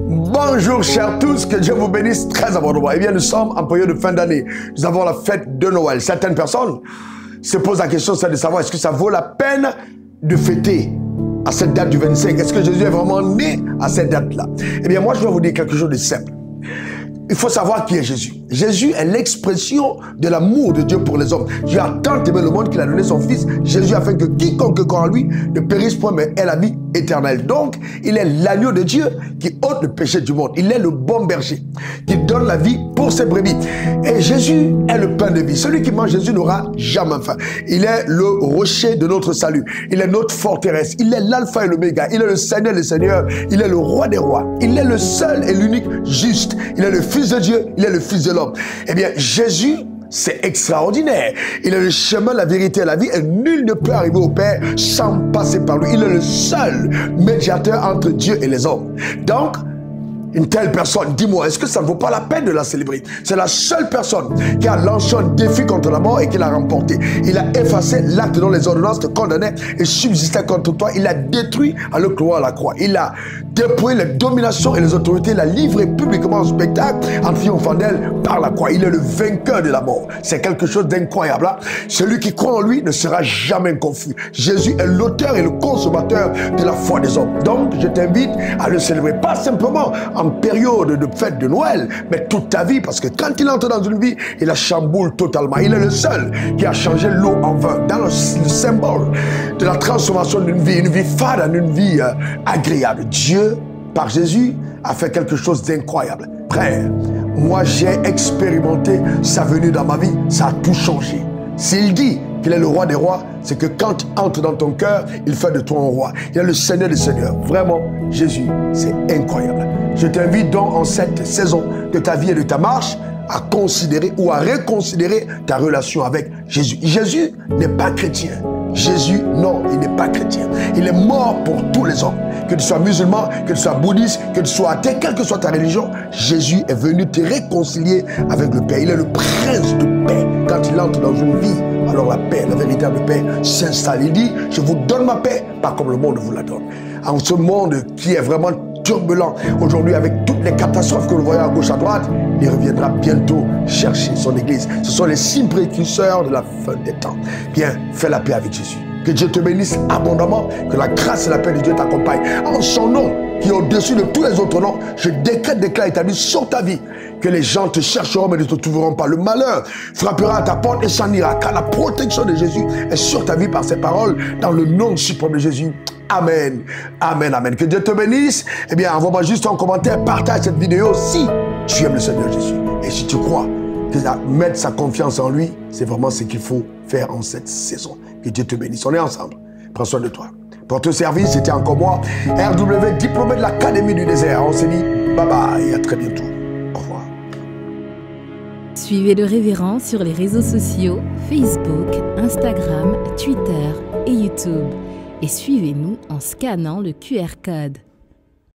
Bonjour chers tous, que Dieu vous bénisse très abondamment. Eh bien, nous sommes en période de fin d'année. Nous avons la fête de Noël. Certaines personnes se posent la question, c'est de savoir est-ce que ça vaut la peine de fêter à cette date du 25. Est-ce que Jésus est vraiment né à cette date-là? Eh bien, moi, je vais vous dire quelque chose de simple. Il faut savoir qui est Jésus. Jésus est l'expression de l'amour de Dieu pour les hommes. Dieu a tant aimé le monde qu'il a donné son Fils Jésus afin que quiconque croit en lui ne périsse point mais ait la vie éternelle. Donc, il est l'agneau de Dieu qui ôte le péché du monde. Il est le bon berger qui donne la vie pour ses brebis. Et Jésus est le pain de vie. Celui qui mange Jésus n'aura jamais faim. Il est le rocher de notre salut. Il est notre forteresse. Il est l'alpha et l'oméga. Il est le Seigneur des seigneurs. Il est le roi des rois. Il est le seul et l'unique juste. Il est le Fils de Dieu. Il est le Fils de l'homme. Eh bien, Jésus, c'est extraordinaire. Il est le chemin, la vérité et la vie et nul ne peut arriver au Père sans passer par lui. Il est le seul médiateur entre Dieu et les hommes. Donc, une telle personne, dis-moi, est-ce que ça ne vaut pas la peine de la célébrer? C'est la seule personne qui a lancé un défi contre la mort et qui l'a remporté. Il a effacé l'acte dont les ordonnances te condamnaient et subsistaient contre toi. Il a détruit à le clouer à la croix. Il a dépouillé les dominations et les autorités. Il a livré publiquement un spectacle en triomphant d'elle par la croix. Il est le vainqueur de la mort. C'est quelque chose d'incroyable. Hein? Celui qui croit en lui ne sera jamais confus. Jésus est l'auteur et le consommateur de la foi des hommes. Donc, je t'invite à le célébrer. Pas simplement en période de fête de Noël, mais toute ta vie, parce que quand il entre dans une vie, il la chamboule totalement. Il est le seul qui a changé l'eau en vin, dans le symbole de la transformation d'une vie fade en une vie agréable. Dieu, par Jésus, a fait quelque chose d'incroyable. Frère, moi j'ai expérimenté sa venue dans ma vie, ça a tout changé. S'il dit qu'il est le roi des rois, c'est que quand il entre dans ton cœur, il fait de toi un roi. Il est le Seigneur des seigneurs. Vraiment, Jésus, c'est incroyable. Je t'invite donc en cette saison de ta vie et de ta marche à considérer ou à reconsidérer ta relation avec Jésus. Jésus n'est pas chrétien. Jésus, non, il n'est pas chrétien. Il est mort pour tous les hommes. Que tu sois musulman, que tu sois bouddhiste, que tu sois athée, quelle que soit ta religion, Jésus est venu te réconcilier avec le Père. Il est le prince de paix. Quand il entre dans une vie, alors la paix, la véritable paix s'installe. Il dit, je vous donne ma paix, pas comme le monde vous la donne. En ce monde qui est vraiment turbulent, aujourd'hui avec toutes les catastrophes que nous voyons à gauche, à droite, il reviendra bientôt chercher son église. Ce sont les signes précurseurs de la fin des temps. Bien, fais la paix avec Jésus. Que Dieu te bénisse abondamment, que la grâce et la paix de Dieu t'accompagnent. En son nom, qui est au-dessus de tous les autres noms, je déclare établi sur ta vie que les gens te chercheront mais ne te trouveront pas. Le malheur frappera à ta porte et s'en ira, car la protection de Jésus est sur ta vie par ses paroles, dans le nom suprême de Jésus. Amen, amen, amen. Que Dieu te bénisse. Eh bien, envoie-moi juste un commentaire, partage cette vidéo si tu aimes le Seigneur Jésus. Et si tu crois que mettre sa confiance en lui, c'est vraiment ce qu'il faut faire en cette saison. Que Dieu te bénisse. On est ensemble. Prends soin de toi. Pour ton service, c'était encore moi, RW, diplômé de l'Académie du désert. On se dit bye bye et à très bientôt. Au revoir. Suivez le révérend sur les réseaux sociaux, Facebook, Instagram, Twitter et YouTube. Et suivez-nous en scannant le QR code.